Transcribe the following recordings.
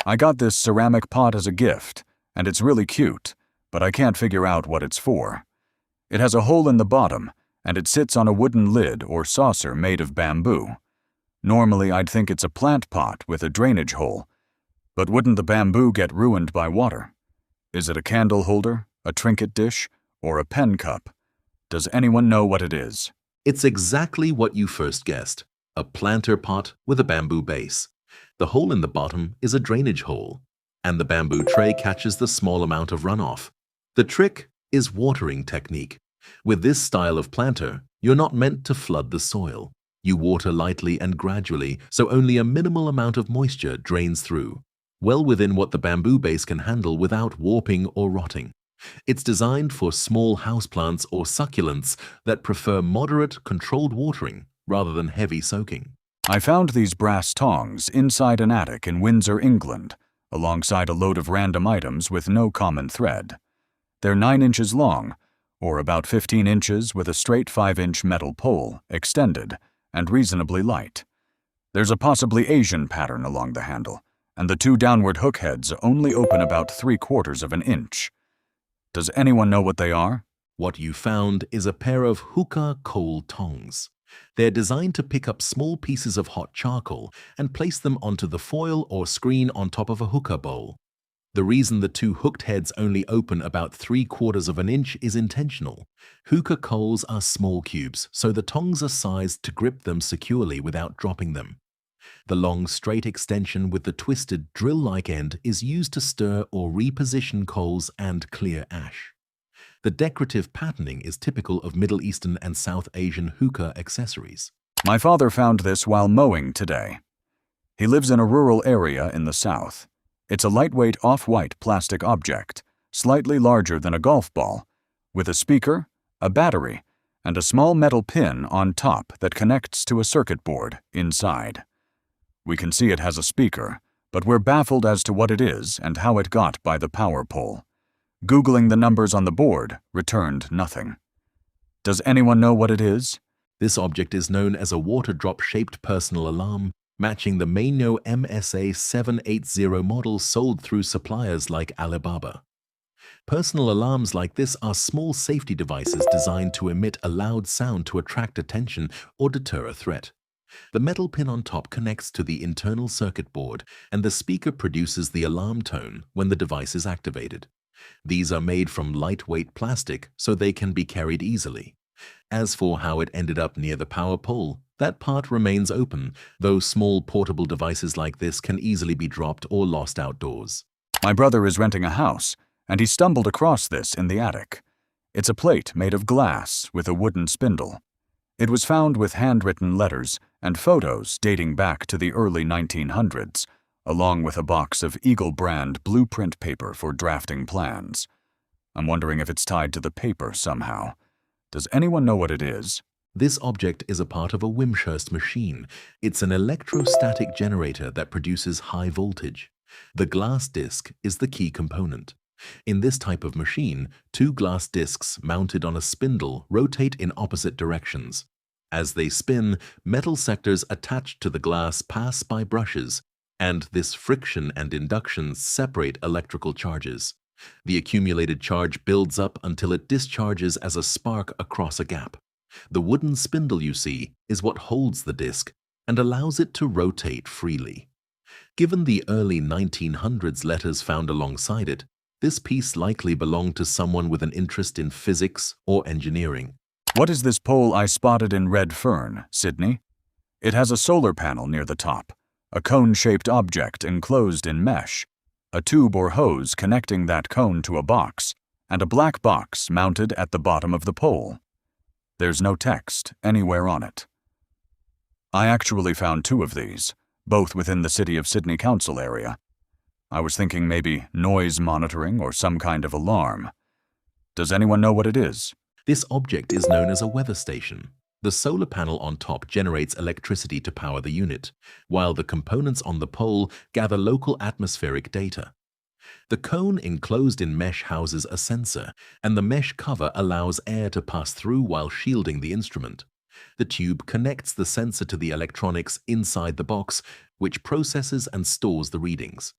I got this ceramic pot as a gift, and it's really cute, but I can't figure out what it's for. It has a hole in the bottom, and it sits on a wooden lid or saucer made of bamboo. Normally, I'd think it's a plant pot with a drainage hole, but wouldn't the bamboo get ruined by water? Is it a candle holder, a trinket dish, or a pen cup? Does anyone know what it is? It's exactly what you first guessed, a planter pot with a bamboo base. The hole in the bottom is a drainage hole, and the bamboo tray catches the small amount of runoff. The trick is watering technique. With this style of planter, you're not meant to flood the soil. You water lightly and gradually, so only a minimal amount of moisture drains through, well within what the bamboo base can handle without warping or rotting. It's designed for small houseplants or succulents that prefer moderate, controlled watering rather than heavy soaking. I found these brass tongs inside an attic in Windsor, England, alongside a load of random items with no common thread. They're 9 inches long, or about 15 inches with a straight 5-inch metal pole, extended, and reasonably light. There's a possibly Asian pattern along the handle, and the 2 downward hook heads only open about 3/4 of an inch. Does anyone know what they are? What you found is a pair of Hookah coal tongs. They're designed to pick up small pieces of hot charcoal and place them onto the foil or screen on top of a hookah bowl. The reason the 2 hooked heads only open about 3/4 of an inch is intentional. Hookah coals are small cubes, so the tongs are sized to grip them securely without dropping them. The long, straight extension with the twisted, drill-like end is used to stir or reposition coals and clear ash. The decorative patterning is typical of Middle Eastern and South Asian hookah accessories. My father found this while mowing today. He lives in a rural area in the south. It's a lightweight off-white plastic object, slightly larger than a golf ball, with a speaker, a battery, and a small metal pin on top that connects to a circuit board inside. We can see it has a speaker, but we're baffled as to what it is and how it got by the power pole. Googling the numbers on the board returned nothing. Does anyone know what it is? This object is known as a water drop-shaped personal alarm, matching the Maino MSA 780 model sold through suppliers like Alibaba. Personal alarms like this are small safety devices designed to emit a loud sound to attract attention or deter a threat. The metal pin on top connects to the internal circuit board, and the speaker produces the alarm tone when the device is activated. These are made from lightweight plastic, so they can be carried easily. As for how it ended up near the power pole, that part remains open, though small portable devices like this can easily be dropped or lost outdoors. My brother is renting a house, and he stumbled across this in the attic. It's a plate made of glass with a wooden spindle. It was found with handwritten letters and photos dating back to the early 1900s, along with a box of Eagle brand blueprint paper for drafting plans. I'm wondering if it's tied to the paper somehow. Does anyone know what it is? This object is a part of a Wimshurst machine. It's an electrostatic generator that produces high voltage. The glass disc is the key component. In this type of machine, 2 glass discs mounted on a spindle rotate in opposite directions. As they spin, metal sectors attached to the glass pass by brushes, and this friction and induction separate electrical charges. The accumulated charge builds up until it discharges as a spark across a gap. The wooden spindle you see is what holds the disc and allows it to rotate freely. Given the early 1900s letters found alongside it, this piece likely belonged to someone with an interest in physics or engineering. What is this pole I spotted in Red Fern, Sydney? It has a solar panel near the top, a cone-shaped object enclosed in mesh, a tube or hose connecting that cone to a box, and a black box mounted at the bottom of the pole. There's no text anywhere on it. I actually found 2 of these, both within the City of Sydney Council area. I was thinking maybe noise monitoring or some kind of alarm. Does anyone know what it is? This object is known as a weather station. The solar panel on top generates electricity to power the unit, while the components on the pole gather local atmospheric data. The cone enclosed in mesh houses a sensor, and the mesh cover allows air to pass through while shielding the instrument. The tube connects the sensor to the electronics inside the box, which processes and stores the readings.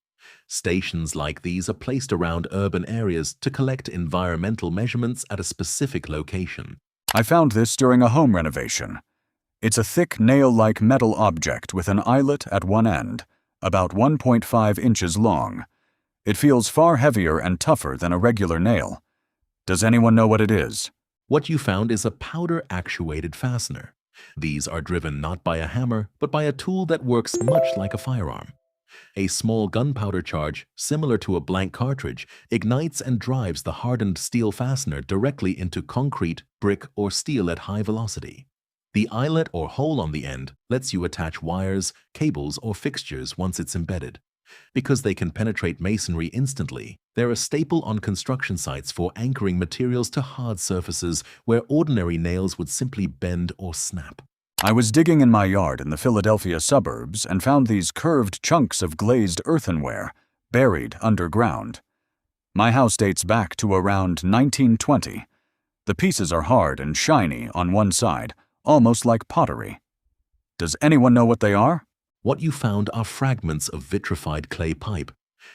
Stations like these are placed around urban areas to collect environmental measurements at a specific location. I found this during a home renovation. It's a thick nail-like metal object with an eyelet at one end, about 1.5 inches long. It feels far heavier and tougher than a regular nail. Does anyone know what it is? What you found is a powder-actuated fastener. These are driven not by a hammer, but by a tool that works much like a firearm. A small gunpowder charge, similar to a blank cartridge, ignites and drives the hardened steel fastener directly into concrete, brick, or steel at high velocity. The eyelet or hole on the end lets you attach wires, cables, or fixtures once it's embedded. Because they can penetrate masonry instantly, they're a staple on construction sites for anchoring materials to hard surfaces where ordinary nails would simply bend or snap. I was digging in my yard in the Philadelphia suburbs and found these curved chunks of glazed earthenware buried underground. My house dates back to around 1920. The pieces are hard and shiny on one side, almost like pottery. Does anyone know what they are? What you found are fragments of vitrified clay pipe,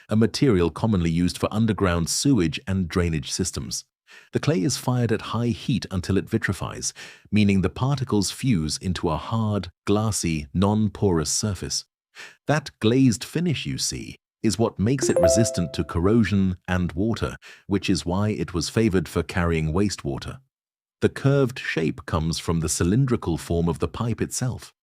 a material commonly used for underground sewage and drainage systems. The clay is fired at high heat until it vitrifies, meaning the particles fuse into a hard, glassy, non-porous surface. That glazed finish you see is what makes it resistant to corrosion and water, which is why it was favored for carrying wastewater. The curved shape comes from the cylindrical form of the pipe itself.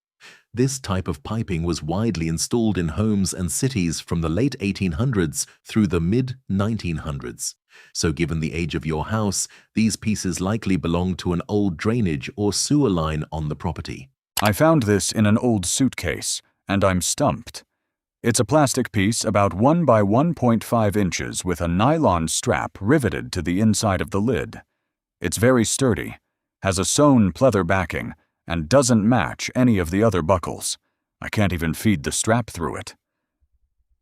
This type of piping was widely installed in homes and cities from the late 1800s through the mid-1900s. So given the age of your house, these pieces likely belong to an old drainage or sewer line on the property. I found this in an old suitcase, and I'm stumped. It's a plastic piece about 1 by 1.5 inches with a nylon strap riveted to the inside of the lid. It's very sturdy, has a sewn pleather backing, and doesn't match any of the other buckles. I can't even feed the strap through it.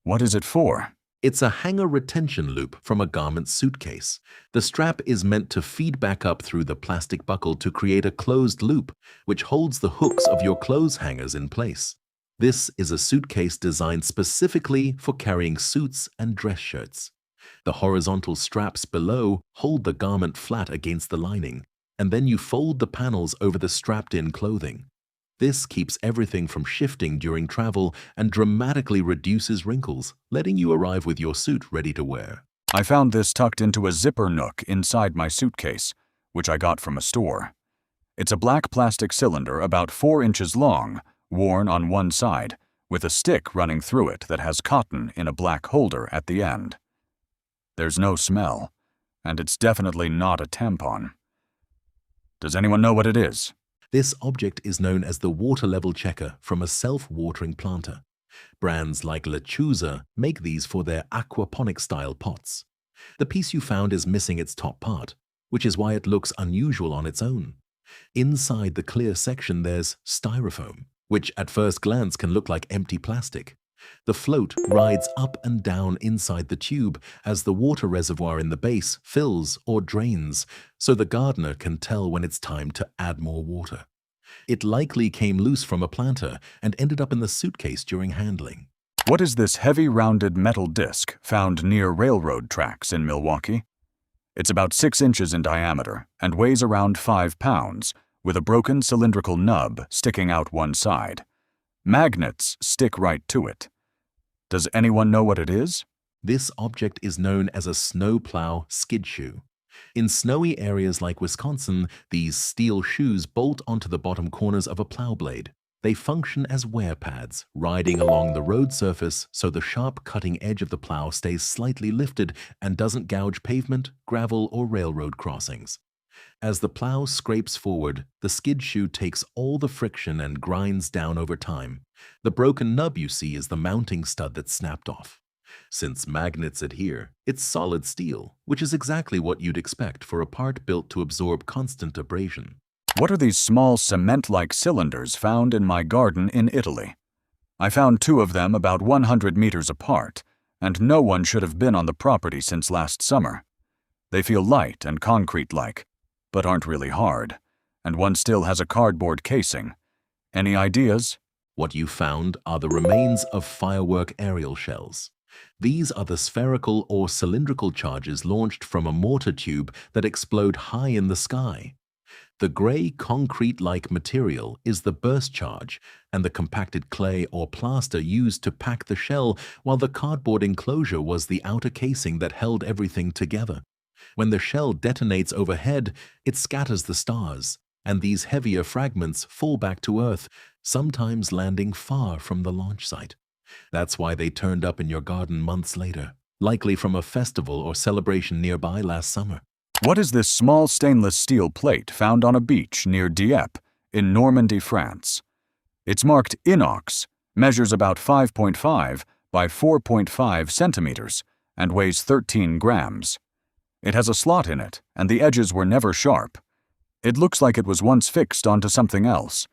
What is it for? It's a hanger retention loop from a garment suitcase. The strap is meant to feed back up through the plastic buckle to create a closed loop, which holds the hooks of your clothes hangers in place. This is a suitcase designed specifically for carrying suits and dress shirts. The horizontal straps below hold the garment flat against the lining, and then you fold the panels over the strapped-in clothing. This keeps everything from shifting during travel and dramatically reduces wrinkles, letting you arrive with your suit ready to wear. I found this tucked into a zipper nook inside my suitcase, which I got from a store. It's a black plastic cylinder about 4 inches long, worn on one side, with a stick running through it that has cotton in a black holder at the end. There's no smell, and it's definitely not a tampon. Does anyone know what it is? This object is known as the water level checker from a self-watering planter. Brands like Lechuza make these for their aquaponic-style pots. The piece you found is missing its top part, which is why it looks unusual on its own. Inside the clear section there's styrofoam, which at first glance can look like empty plastic. The float rides up and down inside the tube as the water reservoir in the base fills or drains, so the gardener can tell when it's time to add more water. It likely came loose from a planter and ended up in the suitcase during handling. What is this heavy rounded metal disc found near railroad tracks in Milwaukee? It's about 6 inches in diameter and weighs around 5 pounds, with a broken cylindrical nub sticking out one side. Magnets stick right to it. Does anyone know what it is? This object is known as a snowplow skid shoe. In snowy areas like Wisconsin, these steel shoes bolt onto the bottom corners of a plow blade. They function as wear pads, riding along the road surface so the sharp cutting edge of the plow stays slightly lifted and doesn't gouge pavement, gravel, or railroad crossings. As the plow scrapes forward, the skid shoe takes all the friction and grinds down over time. The broken nub you see is the mounting stud that snapped off. Since magnets adhere, it's solid steel, which is exactly what you'd expect for a part built to absorb constant abrasion. What are these small cement-like cylinders found in my garden in Italy? I found 2 of them about 100 meters apart, and no one should have been on the property since last summer. They feel light and concrete-like, but aren't really hard, and one still has a cardboard casing. Any ideas? What you found are the remains of Firework aerial shells. These are the spherical or cylindrical charges launched from a mortar tube that explode high in the sky. The gray concrete-like material is the burst charge, and the compacted clay or plaster used to pack the shell, while the cardboard enclosure was the outer casing that held everything together. When the shell detonates overhead, it scatters the stars, and these heavier fragments fall back to Earth, sometimes landing far from the launch site. That's why they turned up in your garden months later, likely from a festival or celebration nearby last summer. What is this small stainless steel plate found on a beach near Dieppe in Normandy, France? It's marked inox, measures about 5.5 by 4.5 centimeters, and weighs 13 grams. It has a slot in it, and the edges were never sharp. It looks like it was once fixed onto something else.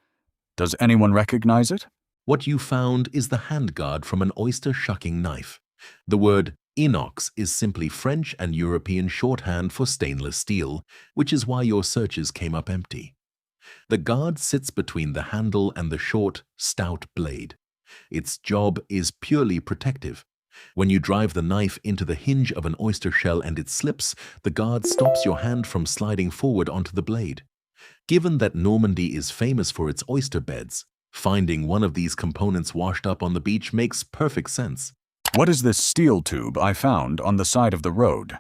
Does anyone recognize it? What you found is the handguard from an oyster shucking knife. The word inox is simply French and European shorthand for stainless steel, which is why your searches came up empty. The guard sits between the handle and the short, stout blade. Its job is purely protective. When you drive the knife into the hinge of an oyster shell and it slips, the guard stops your hand from sliding forward onto the blade. Given that Normandy is famous for its oyster beds, finding one of these components washed up on the beach makes perfect sense. What is this steel tube I found on the side of the road?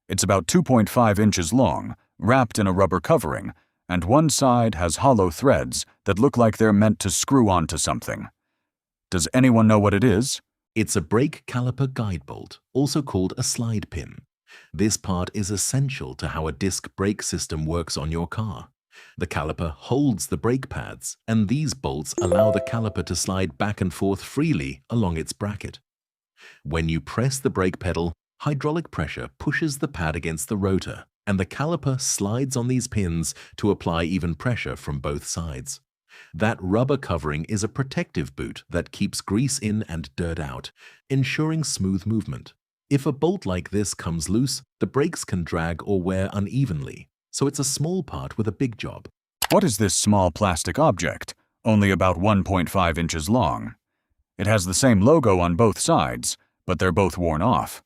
It's about 2.5 inches long, wrapped in a rubber covering, and one side has hollow threads that look like they're meant to screw onto something. Does anyone know what it is? It's a brake caliper guide bolt, also called a slide pin. This part is essential to how a disc brake system works on your car. The caliper holds the brake pads, and these bolts allow the caliper to slide back and forth freely along its bracket. When you press the brake pedal, hydraulic pressure pushes the pad against the rotor, and the caliper slides on these pins to apply even pressure from both sides. That rubber covering is a protective boot that keeps grease in and dirt out, ensuring smooth movement. If a bolt like this comes loose, the brakes can drag or wear unevenly, so it's a small part with a big job. What is this small plastic object, only about 1.5 inches long? It has the same logo on both sides, but they're both worn off.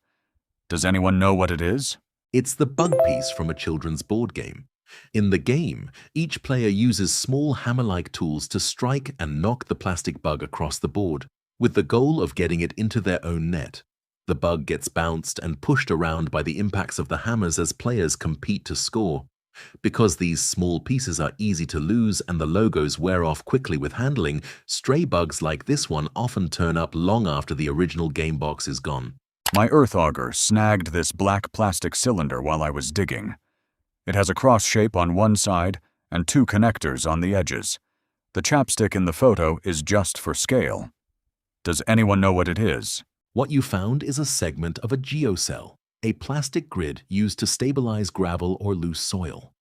Does anyone know what it is? It's the bug piece from a children's board game. In the game, each player uses small hammer-like tools to strike and knock the plastic bug across the board, with the goal of getting it into their own net. The bug gets bounced and pushed around by the impacts of the hammers as players compete to score. Because these small pieces are easy to lose and the logos wear off quickly with handling, stray bugs like this one often turn up long after the original game box is gone. My earth auger snagged this black plastic cylinder while I was digging. It has a cross shape on one side and two connectors on the edges. The chapstick in the photo is just for scale. Does anyone know what it is? What you found is a segment of a geocell, a plastic grid used to stabilize gravel or loose soil.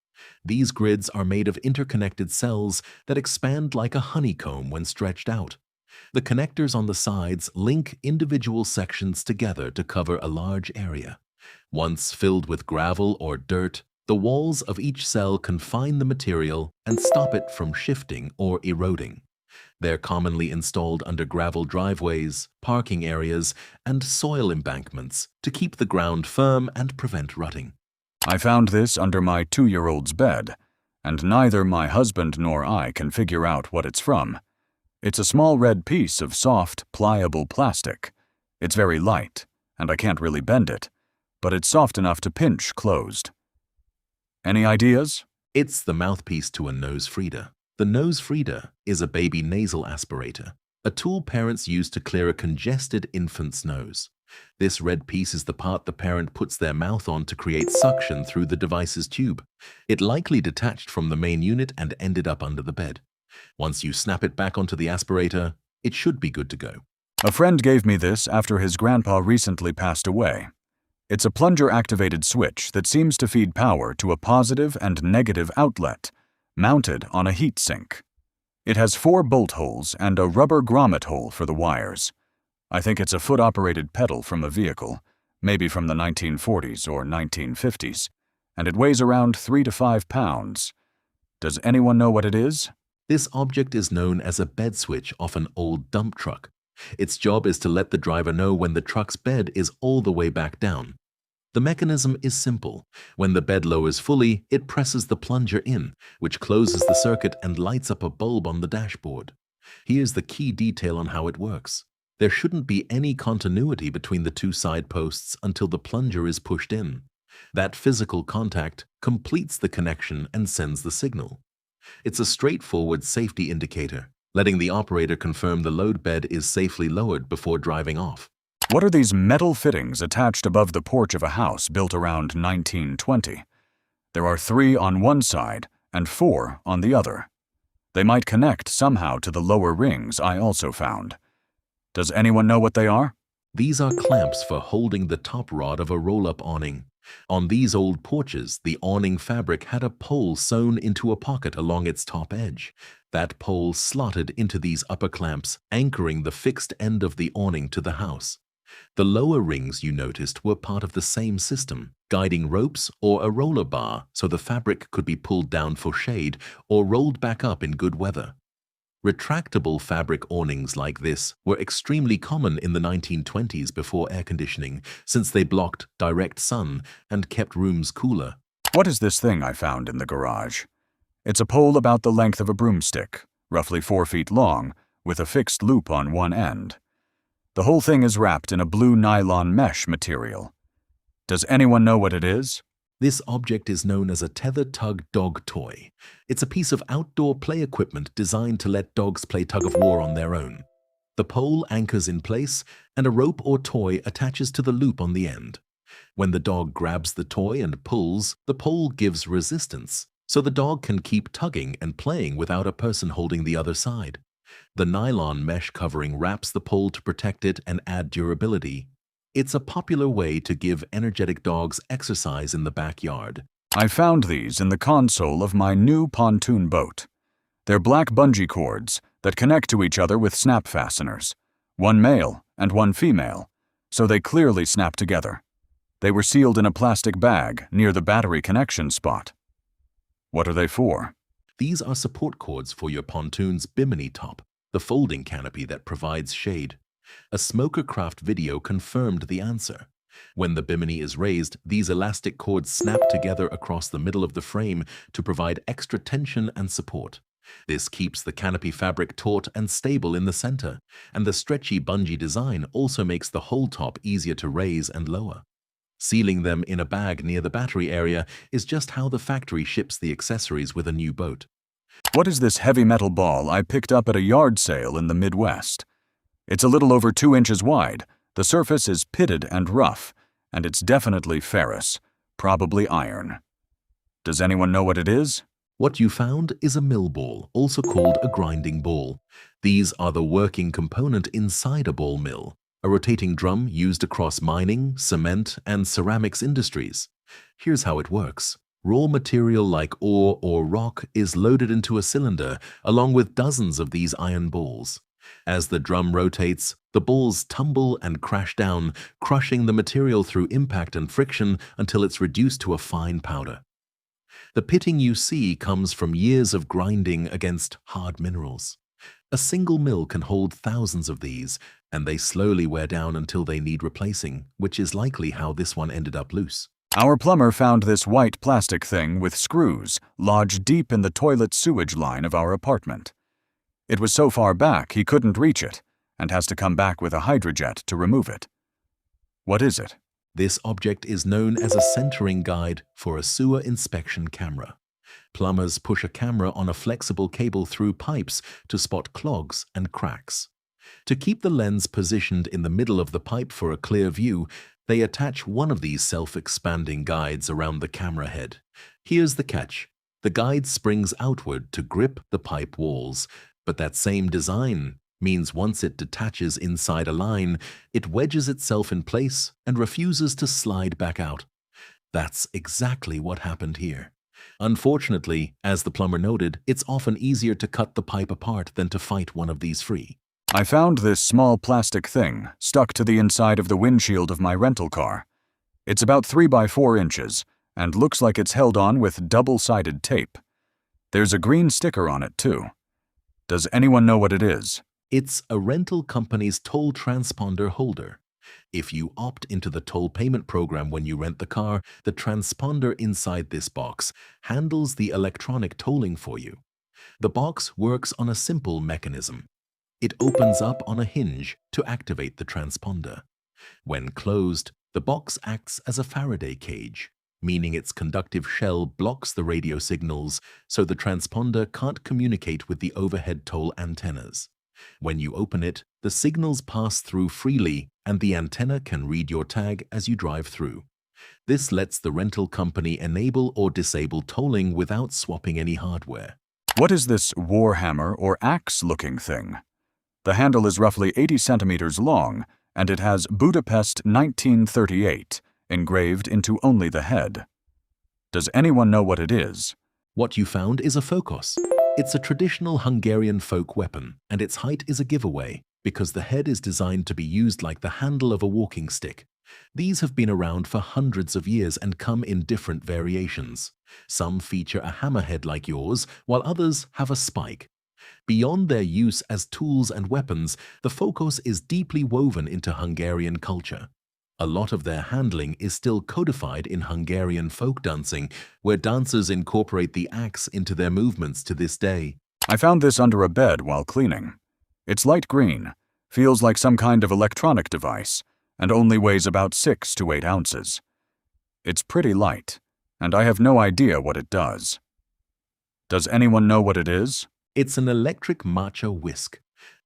These grids are made of interconnected cells that expand like a honeycomb when stretched out. The connectors on the sides link individual sections together to cover a large area. Once filled with gravel or dirt, the walls of each cell confine the material and stop it from shifting or eroding. They're commonly installed under gravel driveways, parking areas, and soil embankments to keep the ground firm and prevent rutting. I found this under my 2-year-old's bed, and neither my husband nor I can figure out what it's from. It's a small red piece of soft, pliable plastic. It's very light, and I can't really bend it, but it's soft enough to pinch closed. Any ideas? It's the mouthpiece to a nose feeder. The nose feeder is a baby nasal aspirator, a tool parents use to clear a congested infant's nose. This red piece is the part the parent puts their mouth on to create suction through the device's tube. It likely detached from the main unit and ended up under the bed. Once you snap it back onto the aspirator, it should be good to go. A friend gave me this after his grandpa recently passed away. It's a plunger-activated switch that seems to feed power to a positive and negative outlet, mounted on a heat sink. It has 4 bolt holes and a rubber grommet hole for the wires. I think it's a foot-operated pedal from a vehicle, maybe from the 1940s or 1950s, and it weighs around 3 to 5 pounds. Does anyone know what it is? This object is known as a bed switch off an old dump truck. Its job is to let the driver know when the truck's bed is all the way back down. The mechanism is simple. When the bed lowers fully, it presses the plunger in, which closes the circuit and lights up a bulb on the dashboard. Here's the key detail on how it works. There shouldn't be any continuity between the two side posts until the plunger is pushed in. That physical contact completes the connection and sends the signal. It's a straightforward safety indicator, letting the operator confirm the load bed is safely lowered before driving off. What are these metal fittings attached above the porch of a house built around 1920? There are 3 on one side and 4 on the other. They might connect somehow to the lower rings I also found. Does anyone know what they are? These are clamps for holding the top rod of a roll-up awning. On these old porches, the awning fabric had a pole sewn into a pocket along its top edge. That pole slotted into these upper clamps, anchoring the fixed end of the awning to the house. The lower rings you noticed were part of the same system, guiding ropes or a roller bar so the fabric could be pulled down for shade or rolled back up in good weather. Retractable fabric awnings like this were extremely common in the 1920s before air conditioning, since they blocked direct sun and kept rooms cooler. What is this thing I found in the garage? It's a pole about the length of a broomstick, roughly 4 feet long, with a fixed loop on one end. The whole thing is wrapped in a blue nylon mesh material. Does anyone know what it is? This object is known as a Tether tug dog toy. It's a piece of outdoor play equipment designed to let dogs play tug-of-war on their own. The pole anchors in place, and a rope or toy attaches to the loop on the end. When the dog grabs the toy and pulls, the pole gives resistance, so the dog can keep tugging and playing without a person holding the other side. The nylon mesh covering wraps the pole to protect it and add durability. It's a popular way to give energetic dogs exercise in the backyard. I found these in the console of my new pontoon boat. They're black bungee cords that connect to each other with snap fasteners, one male and one female, so they clearly snap together. They were sealed in a plastic bag near the battery connection spot. What are they for? These are support cords for your pontoon's bimini top, the folding canopy that provides shade. A Smokercraft video confirmed the answer. When the bimini is raised, these elastic cords snap together across the middle of the frame to provide extra tension and support. This keeps the canopy fabric taut and stable in the center, and the stretchy bungee design also makes the whole top easier to raise and lower. Sealing them in a bag near the battery area is just how the factory ships the accessories with a new boat. What is this heavy metal ball I picked up at a yard sale in the Midwest? It's a little over 2 inches wide, the surface is pitted and rough, and it's definitely ferrous, probably iron. Does anyone know what it is? What you found is a mill ball, also called a grinding ball. These are the working component inside a ball mill, a rotating drum used across mining, cement, and ceramics industries. Here's how it works. Raw material like ore or rock is loaded into a cylinder along with dozens of these iron balls. As the drum rotates, the balls tumble and crash down, crushing the material through impact and friction until it's reduced to a fine powder. The pitting you see comes from years of grinding against hard minerals. A single mill can hold thousands of these, and they slowly wear down until they need replacing, which is likely how this one ended up loose. Our plumber found this white plastic thing with screws lodged deep in the toilet sewage line of our apartment. It was so far back he couldn't reach it, and has to come back with a hydrojet to remove it. What is it? This object is known as a centering guide for a sewer inspection camera. Plumbers push a camera on a flexible cable through pipes to spot clogs and cracks. To keep the lens positioned in the middle of the pipe for a clear view, they attach one of these self-expanding guides around the camera head. Here's the catch. The guide springs outward to grip the pipe walls, but that same design means once it detaches inside a line, it wedges itself in place and refuses to slide back out. That's exactly what happened here. Unfortunately, as the plumber noted, it's often easier to cut the pipe apart than to fight one of these free. I found this small plastic thing stuck to the inside of the windshield of my rental car. It's about 3 by 4 inches and looks like it's held on with double-sided tape. There's a green sticker on it too. Does anyone know what it is? It's a rental company's toll transponder holder. If you opt into the toll payment program when you rent the car, the transponder inside this box handles the electronic tolling for you. The box works on a simple mechanism. It opens up on a hinge to activate the transponder. When closed, the box acts as a Faraday cage, meaning its conductive shell blocks the radio signals so the transponder can't communicate with the overhead toll antennas. When you open it, the signals pass through freely and the antenna can read your tag as you drive through. This lets the rental company enable or disable tolling without swapping any hardware. What is this warhammer or axe-looking thing? The handle is roughly 80 centimeters long, and it has Budapest 1938 engraved into only the head. Does anyone know what it is? What you found is a fokos. It's a traditional Hungarian folk weapon, and its height is a giveaway because the head is designed to be used like the handle of a walking stick. These have been around for hundreds of years and come in different variations. Some feature a hammerhead like yours, while others have a spike. Beyond their use as tools and weapons, the fokos is deeply woven into Hungarian culture. A lot of their handling is still codified in Hungarian folk dancing, where dancers incorporate the axe into their movements to this day. I found this under a bed while cleaning. It's light green, feels like some kind of electronic device, and only weighs about 6 to 8 ounces. It's pretty light, and I have no idea what it does. Does anyone know what it is? It's an electric matcha whisk.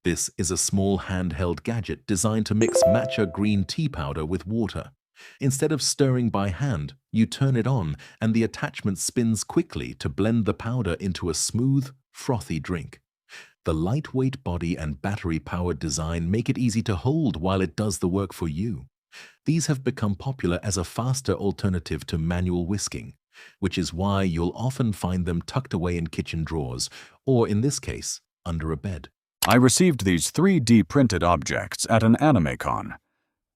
This is a small handheld gadget designed to mix matcha green tea powder with water. Instead of stirring by hand, you turn it on and the attachment spins quickly to blend the powder into a smooth, frothy drink. The lightweight body and battery-powered design make it easy to hold while it does the work for you. These have become popular as a faster alternative to manual whisking, which is why you'll often find them tucked away in kitchen drawers, or in this case, under a bed. I received these 3D printed objects at an anime con.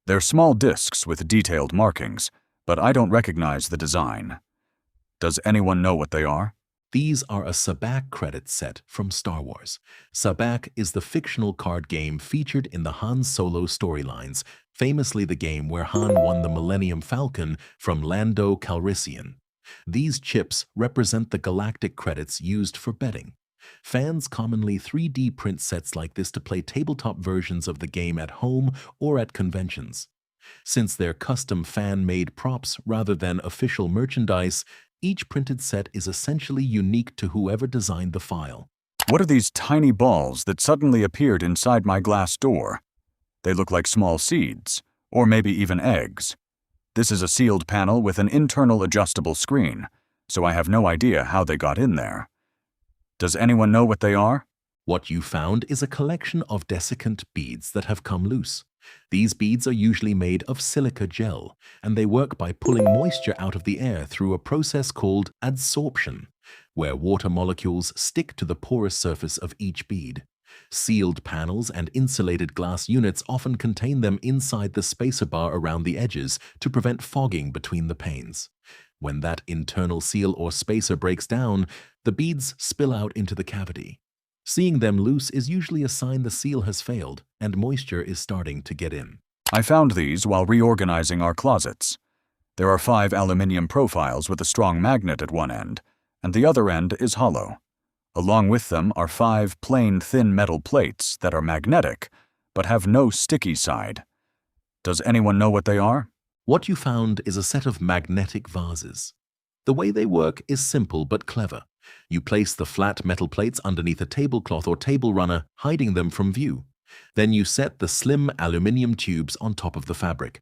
They're small discs with detailed markings, but I don't recognize the design. Does anyone know what they are? These are a Sabbak credit set from Star Wars. Sabbak is the fictional card game featured in the Han Solo storylines, famously the game where Han won the Millennium Falcon from Lando Calrissian. These chips represent the galactic credits used for betting. Fans commonly 3D print sets like this to play tabletop versions of the game at home or at conventions. Since they're custom fan-made props rather than official merchandise, each printed set is essentially unique to whoever designed the file. What are these tiny balls that suddenly appeared inside my glass door? They look like small seeds, or maybe even eggs. This is a sealed panel with an internal adjustable screen, so I have no idea how they got in there. Does anyone know what they are? What you found is a collection of desiccant beads that have come loose. These beads are usually made of silica gel, and they work by pulling moisture out of the air through a process called adsorption, where water molecules stick to the porous surface of each bead. Sealed panels and insulated glass units often contain them inside the spacer bar around the edges to prevent fogging between the panes. When that internal seal or spacer breaks down, the beads spill out into the cavity. Seeing them loose is usually a sign the seal has failed and moisture is starting to get in. I found these while reorganizing our closets. There are 5 aluminium profiles with a strong magnet at one end, and the other end is hollow. Along with them are 5 plain thin metal plates that are magnetic, but have no sticky side. Does anyone know what they are? What you found is a set of magnetic vases. The way they work is simple but clever. You place the flat metal plates underneath a tablecloth or table runner, hiding them from view. Then you set the slim aluminium tubes on top of the fabric.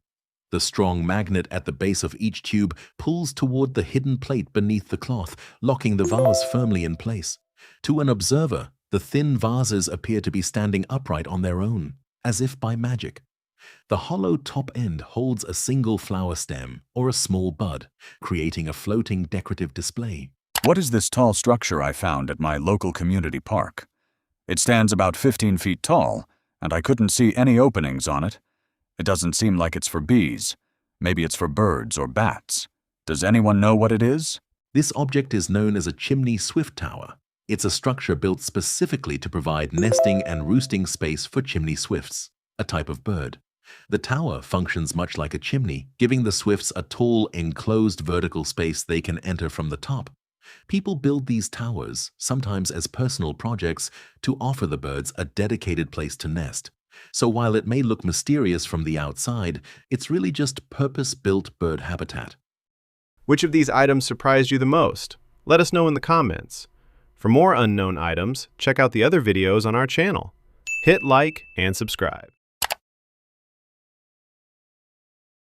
The strong magnet at the base of each tube pulls toward the hidden plate beneath the cloth, locking the vase firmly in place. To an observer, the thin vases appear to be standing upright on their own, as if by magic. The hollow top end holds a single flower stem or a small bud, creating a floating decorative display. What is this tall structure I found at my local community park? It stands about 15 feet tall, and I couldn't see any openings on it. It doesn't seem like it's for bees. Maybe it's for birds or bats. Does anyone know what it is? This object is known as a chimney swift tower. It's a structure built specifically to provide nesting and roosting space for chimney swifts, a type of bird. The tower functions much like a chimney, giving the swifts a tall, enclosed vertical space they can enter from the top. People build these towers, sometimes as personal projects, to offer the birds a dedicated place to nest. So while it may look mysterious from the outside, it's really just purpose-built bird habitat. Which of these items surprised you the most? Let us know in the comments. For more unknown items, check out the other videos on our channel. Hit like and subscribe.